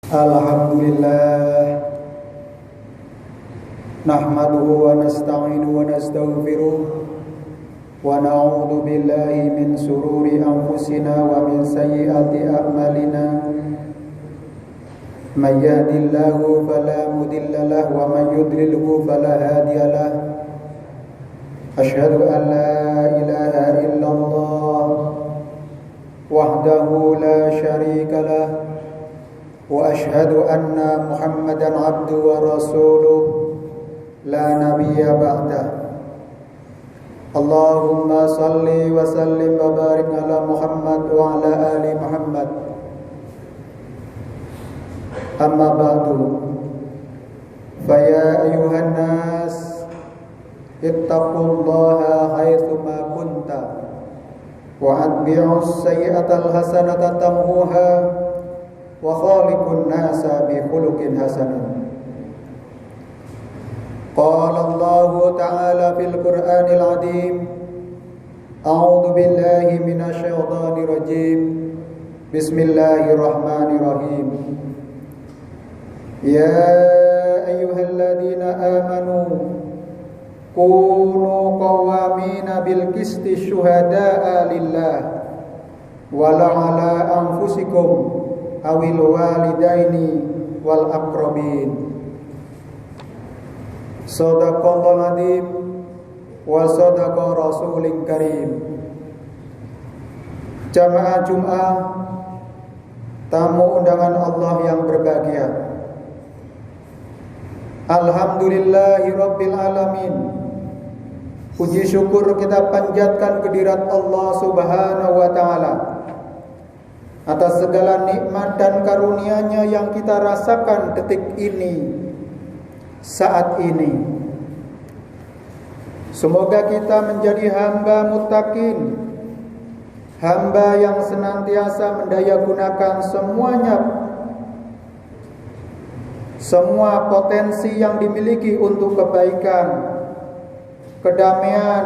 Alhamdulillah nahmaduhu wa nasta'inuhu wa nastaghfiruh wa na'udzu billahi min sururi anfusina wa min sayyiati a'malina may yahdihillahu fala mudilla lahu wa may yudlilhu fala hadiya lahu asyhadu an la ilaha illallah wahdahu la syarika lahu wa asyhadu anna Muhammadan abduhu wa rasuluh la nabiyya ba'dah. Allahumma salli wa sallim wa barik ala Muhammad wa ala ali Muhammad. Amma ba'du. Fa ya ayyuhan nas ittaqullaha haitsu ma kunta wa atbi'us sayyi'atal hasanata tamhuha wa khaliqun nasa bi khuluqin hasanin. Qala Allah ta'ala fil Qur'anil 'azim. A'udzu billahi minasy syaithanir rajim. Bismillahirrahmanirrahim. Ya ayyuhalladzina amanu kunu qawwamina bil qisti syuhada'a lillah wa la 'ala anfusikum awil walidaini wal aqrabin. Sadaqallahul adzim wa sadaqa rasulil karim. Jamaah Jumat, tamu undangan Allah yang berbahagia. Alhamdulillahi rabbil alamin. Puji syukur kita panjatkan kehadirat Allah Subhanahu wa taala atas segala nikmat dan karunia-Nya yang kita rasakan detik ini, saat ini. Semoga kita menjadi hamba muttaqin, hamba yang senantiasa mendayagunakan semua potensi yang dimiliki untuk kebaikan, kedamaian,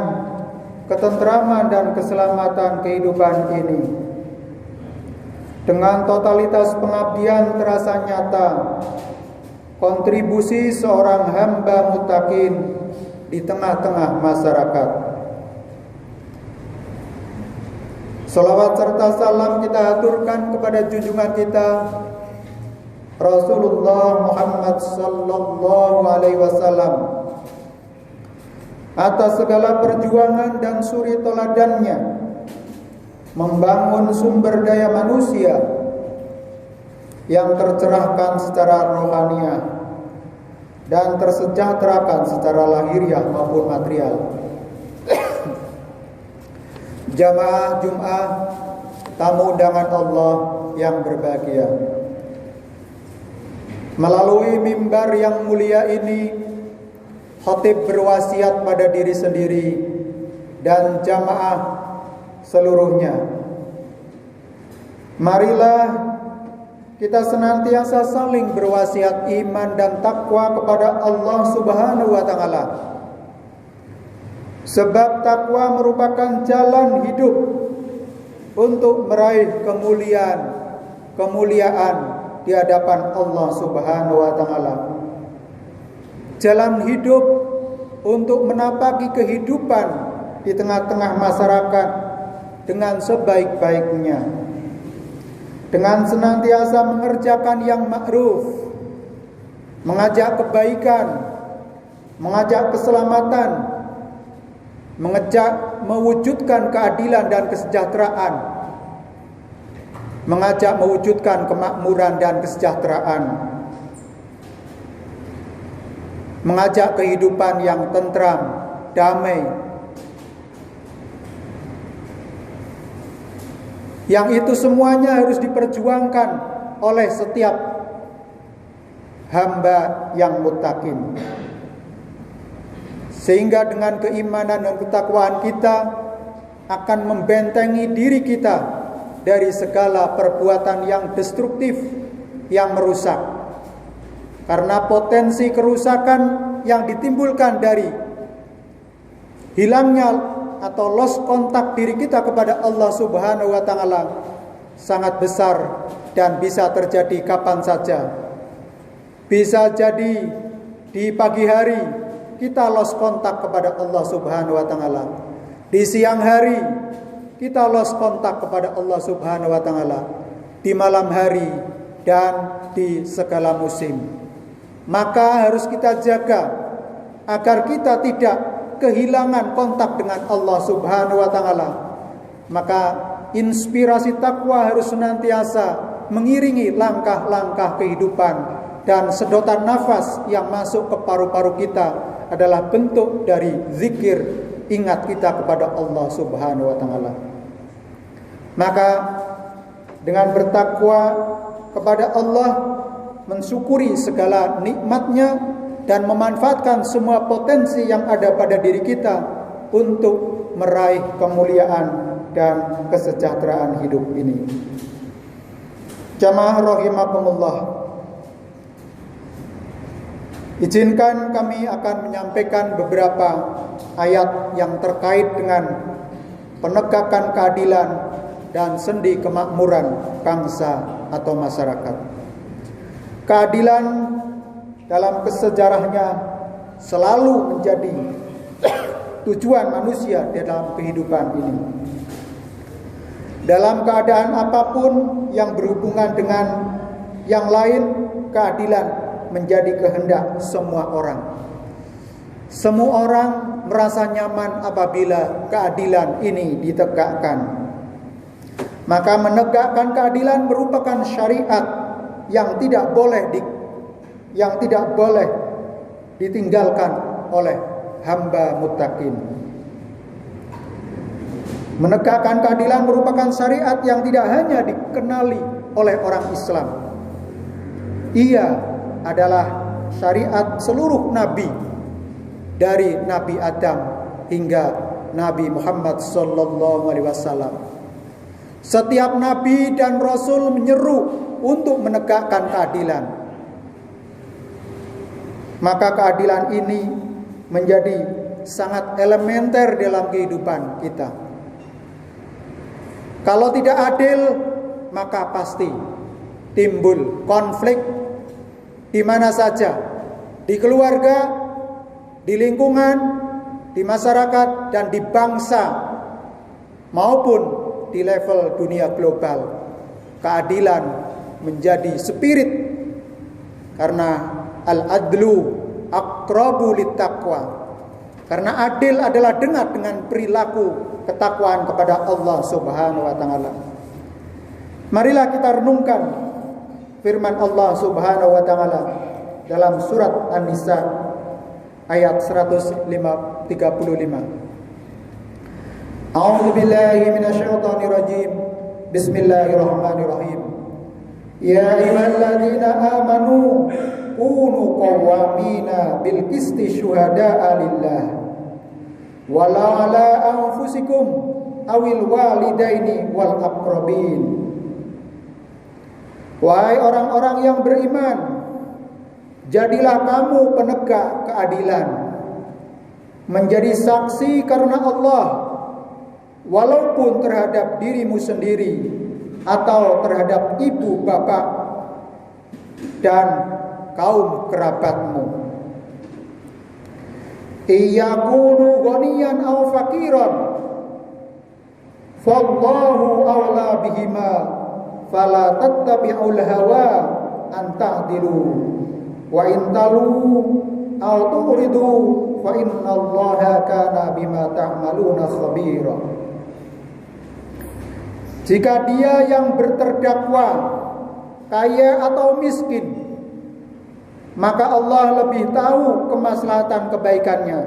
ketentraman dan keselamatan kehidupan ini. Dengan totalitas pengabdian terasa nyata kontribusi seorang hamba muttaqin di tengah-tengah masyarakat. Salawat serta salam kita aturkan kepada junjungan kita Rasulullah Muhammad sallallahu alaihi wasallam atas segala perjuangan dan suri teladannya membangun sumber daya manusia yang tercerahkan secara rohaniah dan tersejahterakan secara lahiriah maupun material. Jamaah Jumat, tamu undangan Allah yang berbahagia. Melalui mimbar yang mulia ini, khatib berwasiat pada diri sendiri dan jamaah seluruhnya. Marilah kita senantiasa saling berwasiat iman dan takwa kepada Allah Subhanahu wa taala. Sebab takwa merupakan jalan hidup untuk meraih kemuliaan di hadapan Allah Subhanahu wa taala. Jalan hidup untuk menapaki kehidupan di tengah-tengah masyarakat dengan sebaik-baiknya, dengan senantiasa mengerjakan yang ma'ruf, mengajak kebaikan, mengajak keselamatan, mengajak mewujudkan keadilan dan kesejahteraan, mengajak mewujudkan kemakmuran dan kesejahteraan, mengajak kehidupan yang tentram, damai. Yang itu semuanya harus diperjuangkan oleh setiap hamba yang muttaqin. Sehingga dengan keimanan dan ketakwaan kita akan membentengi diri kita dari segala perbuatan yang destruktif, yang merusak. Karena potensi kerusakan yang ditimbulkan dari hilangnya atau lost kontak diri kita kepada Allah Subhanahu wa taala sangat besar dan bisa terjadi kapan saja. Bisa jadi di pagi hari kita lost kontak kepada Allah Subhanahu wa taala. Di siang hari kita lost kontak kepada Allah Subhanahu wa taala. Di malam hari dan di segala musim. Maka harus kita jaga agar kita tidak kehilangan kontak dengan Allah Subhanahu wa taala. Maka inspirasi takwa harus senantiasa mengiringi langkah-langkah kehidupan, dan sedotan nafas yang masuk ke paru-paru kita adalah bentuk dari zikir ingat kita kepada Allah Subhanahu wa taala. Maka dengan bertakwa kepada Allah, mensyukuri segala nikmatnya dan memanfaatkan semua potensi yang ada pada diri kita untuk meraih kemuliaan dan kesejahteraan hidup ini. Jamaah rahimakumullah, izinkan kami akan menyampaikan beberapa ayat yang terkait dengan penegakan keadilan dan sendi kemakmuran bangsa atau masyarakat. Keadilan dalam kesejarahnya selalu menjadi tujuan manusia dalam kehidupan ini. Dalam keadaan apapun yang berhubungan dengan yang lain, keadilan menjadi kehendak semua orang. Semua orang merasa nyaman apabila keadilan ini ditegakkan. Maka menegakkan keadilan merupakan syariat yang tidak boleh ditinggalkan oleh hamba muttaqin. Menegakkan keadilan merupakan syariat yang tidak hanya dikenali oleh orang Islam. Ia adalah syariat seluruh nabi, dari Nabi Adam hingga Nabi Muhammad SAW. Setiap nabi dan rasul menyeru untuk menegakkan keadilan. Maka keadilan ini menjadi sangat elementer dalam kehidupan kita. Kalau tidak adil, maka pasti timbul konflik di mana saja, di keluarga, di lingkungan, di masyarakat, dan di bangsa, maupun di level dunia global. Keadilan menjadi spirit, karena al-adlu aqrabu littaqwa. Karena adil adalah dekat dengan perilaku ketakwaan kepada Allah Subhanahu wa taala. Marilah kita renungkan firman Allah Subhanahu wa taala dalam surat An-Nisa ayat 135. A'udzu billahi minasyaitonir rajim. Bismillahirrahmanirrahim. Ya ayyuhalladzina amanu kunu qawwamina bil qisti syuhada'a lillah wala ala anfusikum awil walidaini wal aqrabin. Wahai orang-orang yang beriman, jadilah kamu penegak keadilan, menjadi saksi karena Allah, walaupun terhadap dirimu sendiri atau terhadap ibu bapak dan kaum kerabatmu. Iyakunu ghaniyan aw faqiran fallahu awla bihima fala tattabi'ul hawa an ta'dilu wa in talu aw tu'ridu fa innallaha kana bima ta'maluna khabira. Jika dia yang berterdakwa kaya atau miskin, maka Allah lebih tahu kemaslahatan kebaikannya.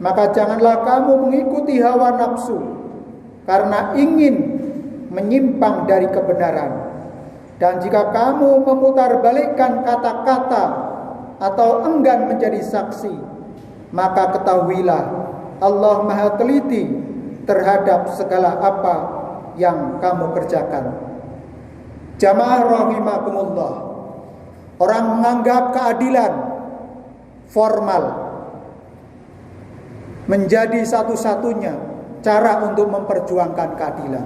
Maka janganlah kamu mengikuti hawa nafsu karena ingin menyimpang dari kebenaran. Dan jika kamu memutarbalikkan kata-kata atau enggan menjadi saksi, maka ketahuilah Allah Maha teliti terhadap segala apa yang kamu kerjakan. Jamaah rahimakumullah, orang menganggap keadilan formal menjadi satu-satunya cara untuk memperjuangkan keadilan.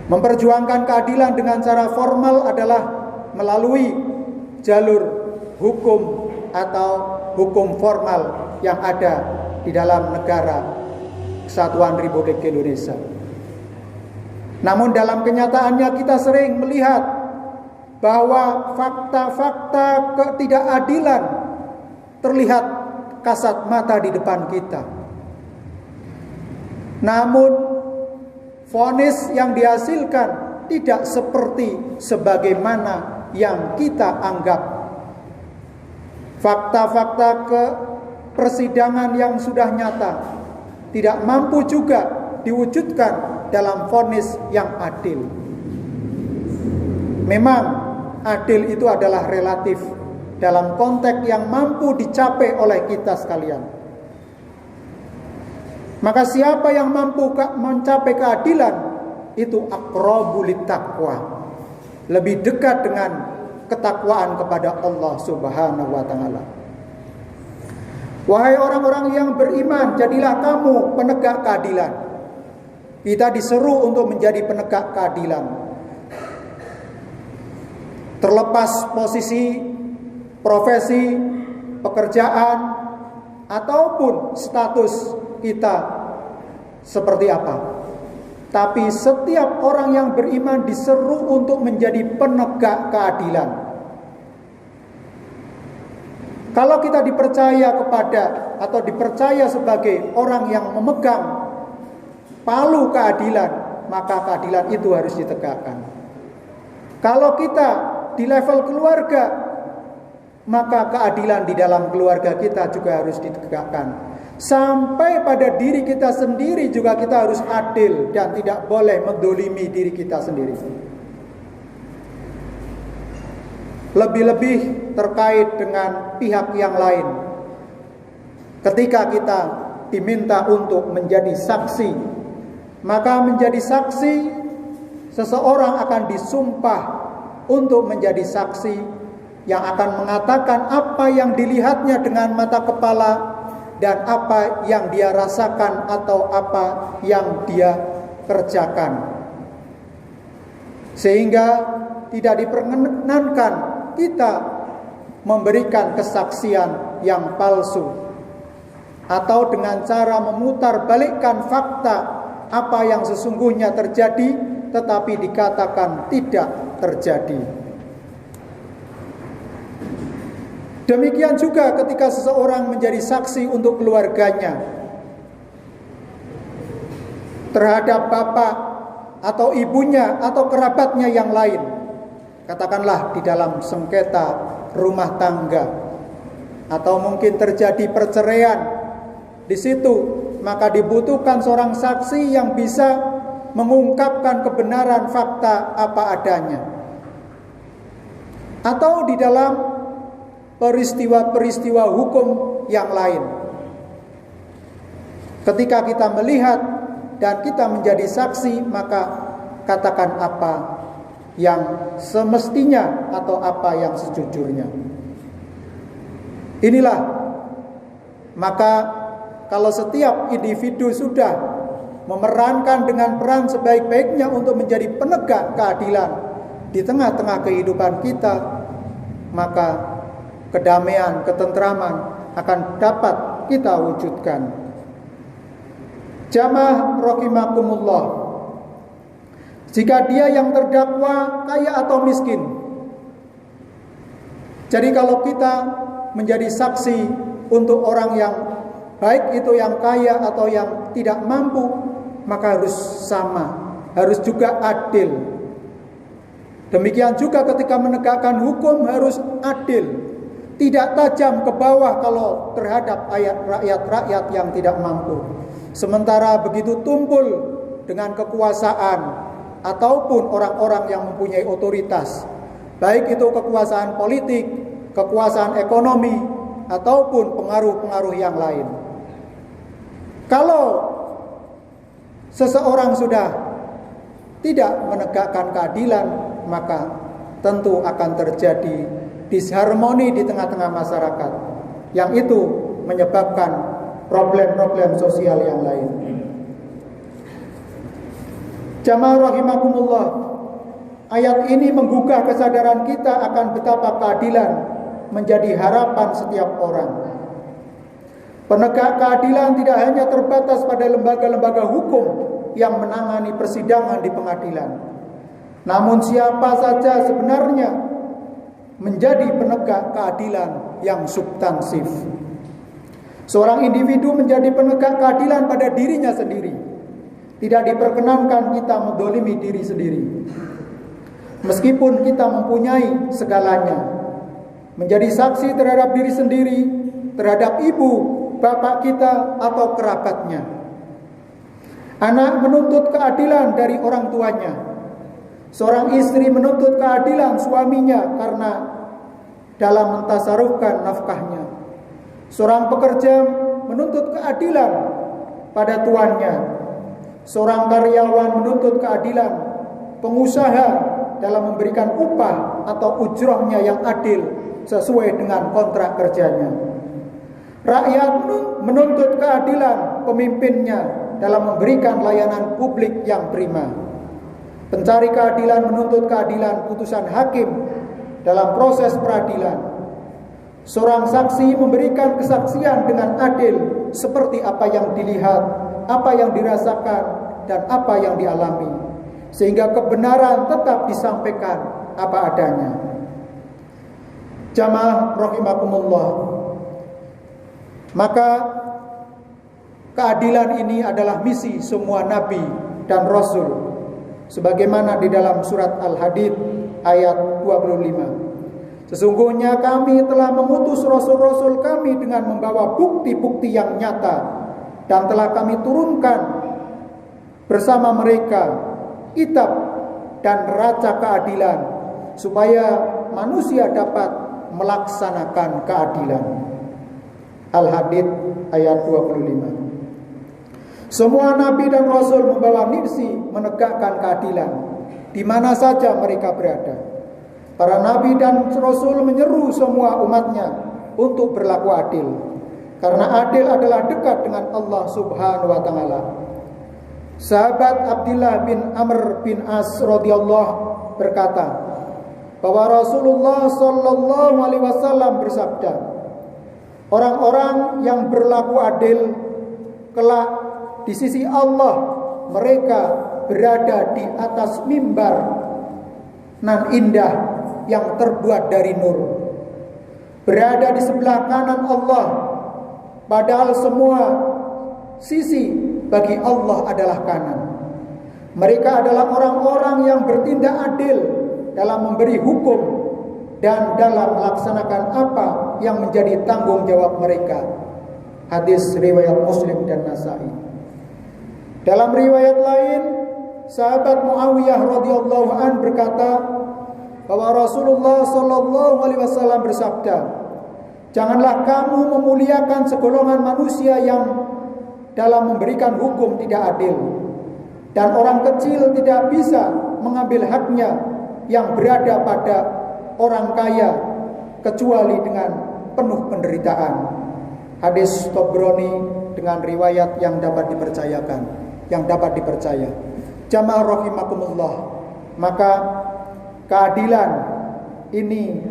Memperjuangkan keadilan dengan cara formal adalah melalui jalur hukum atau hukum formal yang ada di dalam negara Kesatuan Republik Indonesia. Namun dalam kenyataannya kita sering melihat bahwa fakta-fakta ketidakadilan terlihat kasat mata di depan kita. Namun vonis yang dihasilkan tidak seperti sebagaimana yang kita anggap. Fakta-fakta persidangan yang sudah nyata tidak mampu juga diwujudkan dalam vonis yang adil. Memang adil itu adalah relatif dalam konteks yang mampu dicapai oleh kita sekalian. Maka siapa yang mampu mencapai keadilan itu aqrabu littaqwa, lebih dekat dengan ketakwaan kepada Allah Subhanahu wa taala. Wahai orang-orang yang beriman, jadilah kamu penegak keadilan. Kita diseru untuk menjadi penegak keadilan. Terlepas posisi, profesi, pekerjaan, ataupun status kita seperti apa. Tapi setiap orang yang beriman diseru untuk menjadi penegak keadilan. Kalau kita dipercaya kepada atau dipercaya sebagai orang yang memegang palu keadilan, maka keadilan itu harus ditegakkan. Kalau kita di level keluarga, maka keadilan di dalam keluarga kita juga harus ditegakkan. Sampai pada diri kita sendiri juga kita harus adil dan tidak boleh mendolimi diri kita sendiri. Lebih-lebih terkait dengan pihak yang lain. Ketika kita diminta untuk menjadi saksi, maka menjadi saksi, seseorang akan disumpah untuk menjadi saksi yang akan mengatakan apa yang dilihatnya dengan mata kepala dan apa yang dia rasakan atau apa yang dia kerjakan. Sehingga tidak diperkenankan kita memberikan kesaksian yang palsu atau dengan cara memutarbalikkan fakta apa yang sesungguhnya terjadi tetapi dikatakan tidak terjadi. Demikian juga ketika seseorang menjadi saksi untuk keluarganya terhadap bapak atau ibunya atau kerabatnya yang lain, katakanlah di dalam sengketa rumah tangga atau mungkin terjadi perceraian di situ, maka dibutuhkan seorang saksi yang bisa mengungkapkan kebenaran fakta apa adanya. Atau di dalam peristiwa-peristiwa hukum yang lain. Ketika kita melihat dan kita menjadi saksi, maka katakan apa yang semestinya atau apa yang sejujurnya. Inilah, maka kalau setiap individu sudah memerankan dengan peran sebaik-baiknya untuk menjadi penegak keadilan di tengah-tengah kehidupan kita, maka kedamaian, ketentraman akan dapat kita wujudkan. Jamaah rahimakumullah, jika dia yang terdakwa kaya atau miskin, jadi kalau kita menjadi saksi untuk orang yang baik itu yang kaya atau yang tidak mampu, maka harus sama, harus juga adil. Demikian juga ketika menegakkan hukum harus adil. Tidak tajam ke bawah kalau terhadap rakyat-rakyat yang tidak mampu. Sementara begitu tumpul dengan kekuasaan ataupun orang-orang yang mempunyai otoritas, baik itu kekuasaan politik, kekuasaan ekonomi, ataupun pengaruh-pengaruh yang lain. Kalau seseorang sudah tidak menegakkan keadilan, maka tentu akan terjadi disharmoni di tengah-tengah masyarakat, yang itu menyebabkan problem-problem sosial yang lain. Jamaah rahimakumullah, ayat ini menggugah kesadaran kita akan betapa keadilan menjadi harapan setiap orang. Penegak keadilan tidak hanya terbatas pada lembaga-lembaga hukum yang menangani persidangan di pengadilan. Namun siapa saja sebenarnya menjadi penegak keadilan yang substansif. Seorang individu menjadi penegak keadilan pada dirinya sendiri. Tidak diperkenankan kita mendolimi diri sendiri. Meskipun kita mempunyai segalanya. Menjadi saksi terhadap diri sendiri, terhadap ibu, bapak kita, atau kerabatnya. Anak menuntut keadilan dari orang tuanya. Seorang istri menuntut keadilan suaminya karena dalam mentasarufkan nafkahnya. Seorang pekerja menuntut keadilan pada tuannya. Seorang karyawan menuntut keadilan pengusaha dalam memberikan upah atau ujrohnya yang adil sesuai dengan kontrak kerjanya. Rakyat menuntut keadilan pemimpinnya dalam memberikan layanan publik yang prima. Pencari keadilan menuntut keadilan putusan hakim dalam proses peradilan. Seorang saksi memberikan kesaksian dengan adil seperti apa yang dilihat, apa yang dirasakan, dan apa yang dialami, sehingga kebenaran tetap disampaikan apa adanya. Jamaah rahimakumullah, maka keadilan ini adalah misi semua nabi dan rasul, sebagaimana di dalam surat Al-Hadid ayat 25. Sesungguhnya kami telah mengutus rasul-rasul kami dengan membawa bukti-bukti yang nyata, dan telah kami turunkan bersama mereka kitab dan neraca keadilan, supaya manusia dapat melaksanakan keadilan. Al-Hadid ayat 25. Semua nabi dan rasul membawa misi menegakkan keadilan di mana saja mereka berada. Para nabi dan rasul menyeru semua umatnya untuk berlaku adil, karena adil adalah dekat dengan Allah Subhanahu wa taala. Sahabat Abdullah bin Amr bin As radhiyallahu berkata bahwa Rasulullah sallallahu alaihi wasallam bersabda, orang-orang yang berlaku adil kelak di sisi Allah mereka berada di atas mimbar nan indah yang terbuat dari nur, berada di sebelah kanan Allah, padahal semua sisi bagi Allah adalah kanan. Mereka adalah orang-orang yang bertindak adil dalam memberi hukum dan dalam melaksanakan apa yang menjadi tanggung jawab mereka. Hadis riwayat Muslim dan Nasa'i. Dalam riwayat lain, sahabat Muawiyah radhiyallahu an berkata bahwa Rasulullah sallallahu alaihi wasallam bersabda, "Janganlah kamu memuliakan segolongan manusia yang dalam memberikan hukum tidak adil, dan orang kecil tidak bisa mengambil haknya yang berada pada orang kaya kecuali dengan penuh penderitaan." Hadis Tabrani dengan riwayat yang dapat dipercayakan, yang dapat dipercaya. Jamaah rahimakumullah, maka keadilan ini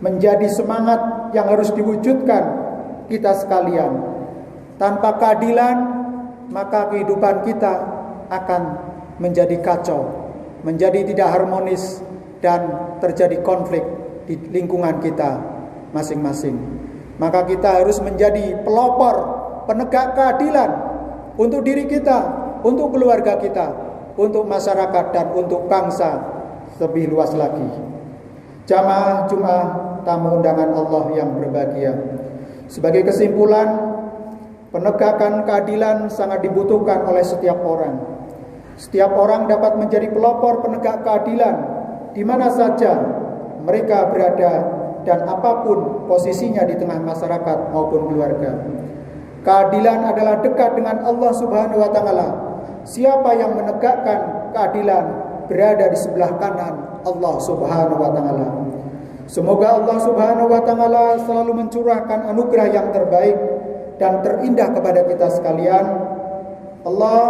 menjadi semangat yang harus diwujudkan kita sekalian. Tanpa keadilan, maka kehidupan kita akan menjadi kacau, menjadi tidak harmonis, dan terjadi konflik di lingkungan kita masing-masing. Maka kita harus menjadi pelopor, penegak keadilan untuk diri kita, untuk keluarga kita, untuk masyarakat, dan untuk bangsa lebih luas lagi. Jamaah Jumat tamu undangan Allah yang berbahagia, sebagai kesimpulan, penegakan keadilan sangat dibutuhkan oleh setiap orang. Setiap orang dapat menjadi pelopor penegak keadilan di mana saja mereka berada dan apapun posisinya di tengah masyarakat maupun keluarga. Keadilan adalah dekat dengan Allah Subhanahu wa taala. Siapa yang menegakkan keadilan berada di sebelah kanan Allah Subhanahu wa taala. Semoga Allah Subhanahu wa taala selalu mencurahkan anugerah yang terbaik dan terindah kepada kita sekalian. Allah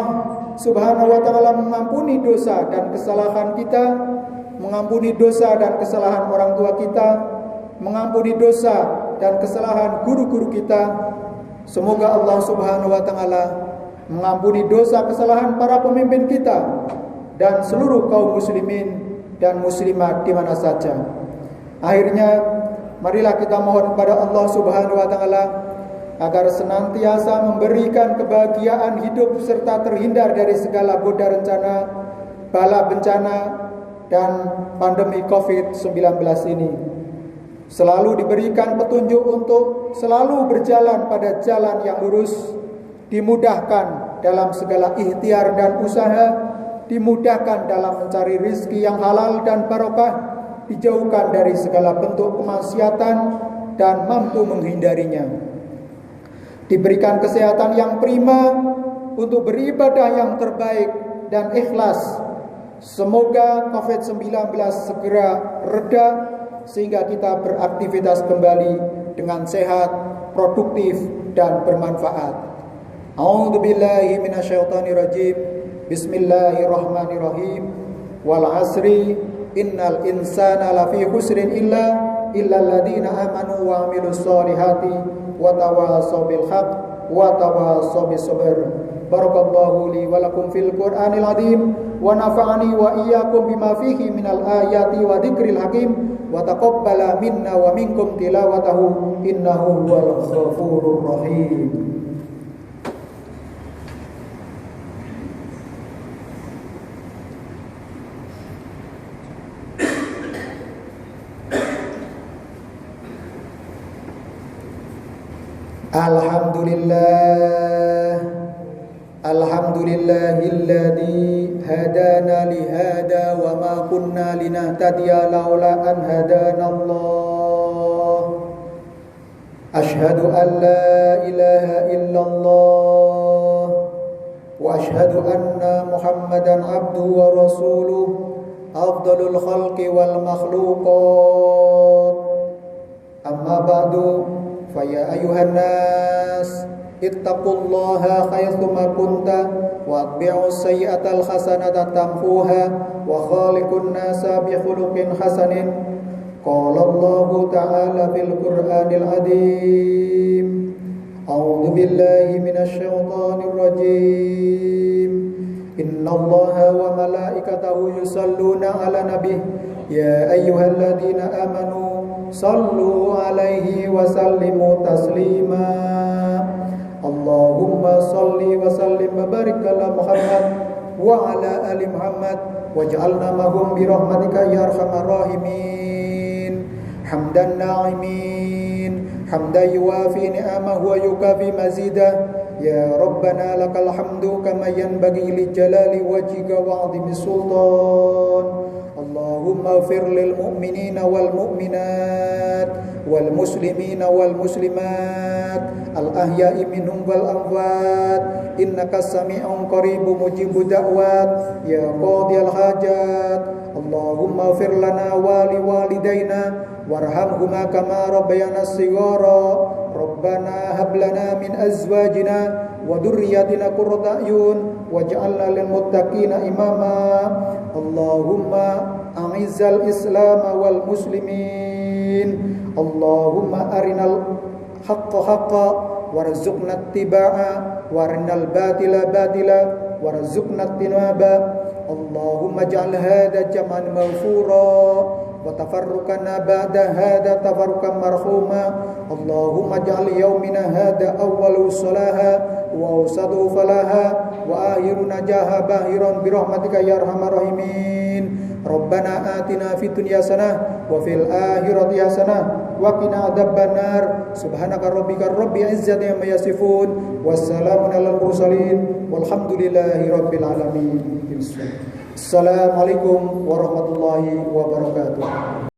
Subhanahu wa ta'ala mengampuni dosa dan kesalahan kita, mengampuni dosa dan kesalahan orang tua kita, mengampuni dosa dan kesalahan guru-guru kita. Semoga Allah Subhanahu wa ta'ala mengampuni dosa kesalahan para pemimpin kita dan seluruh kaum muslimin dan muslimat di mana saja. Akhirnya, marilah kita mohon kepada Allah Subhanahu wa ta'ala agar senantiasa memberikan kebahagiaan hidup serta terhindar dari segala goda rencana, bala bencana, dan pandemi COVID-19 ini. Selalu diberikan petunjuk untuk selalu berjalan pada jalan yang lurus, dimudahkan dalam segala ikhtiar dan usaha, dimudahkan dalam mencari rizki yang halal dan barokah, dijauhkan dari segala bentuk kemaksiatan dan mampu menghindarinya. Diberikan kesehatan yang prima untuk beribadah yang terbaik dan ikhlas. Semoga COVID-19 segera reda sehingga kita beraktivitas kembali dengan sehat, produktif, dan bermanfaat. A'udzubillahi minasyaitonirrajim. Bismillahirrahmanirrahim. Wal 'asri innal insana lafi khusrin illal ladzina amanu wa 'amilus solihati wa tawassaw bil haqq wa tawassaw bis sabr. Barakallahu li wa lakum fil Qur'anil azim wa nafa'ani wa iyyakum bima fihi minal ayati wa dzikril hakim wa taqabbala minna wa minkum tilawatahu innahu huwal ghafurur rahim. Alhamdulillahilladzi hadana li hada wa ma kunna linahtadiya laula an hadanallah. Asyhadu an la ilaha illallah wa asyhadu anna Muhammadan abduhu wa rasuluh afdalul khalqi wal makhluqat. Amma ba'du. Faya ayuhan nas ittaqullaha haitsuma kunta wa atbi'us sayyi'atal hasanata tamhuha wa khaliqun nasa bi khuluqin hasanin. Qala Allahu ta'ala fil Qur'anil azim. A'udzu billahi minasy syaithanir rajim. Innallaha wa malaikatahu yusholluna 'alan nabiy ya ayyuhalladzina amanu sallu alaihi wa sallimu taslima. Allahumma salli wa sallim wa barik ala Muhammad wa ala ali Muhammad waj'alna mahum bi rahmatika ya arhamar rahimin. Hamdan na'imin hamdan yuwafi ni'amahu wa yukafi mazidah. Ya Rabbana lakal hamdu kama yanbaghi li jalali wajhika wa 'azimi sultan. Allahumma ighfir lil mu'minina wal mu'minat wal muslimina wal muslimat al ahya'i minhum wal amwat innaka sami'un qaribun mujibud da'wat ya qadiyal hajat. Allahumma ighfir lana wa li walidayna warhamhuma kama rabbayana shighara. Rabbana hab lana min azwajina wa dhurriyyatina qurrata a'yun waj'alna lil muttaqina imama. Allahumma a'izzal islam wal muslimin. Allahumma arinal haqqa haqqa warzuqna ittiba'a warinal batila batila warzuqna ittinaba. Allahumma ij'al hadha jam'an maghfura wa tafarruqana ba'da hadha tafarruqan marhuma. Allahumma ij'al yawmina hadha awwalu salaha wa awsadu falaha wa akhiru najaha bahiran bi rahmatika ya arhamar rahimin. Rabbana atina fid dunya hasanah wa fil akhirati hasanah wa qina adzabannar. Subhanaka rabbika rabbil izzati amma yasifun wassalamun alal mursalin walhamdulillahi rabbil alamin. Assalamualaikum warahmatullahi wabarakatuh.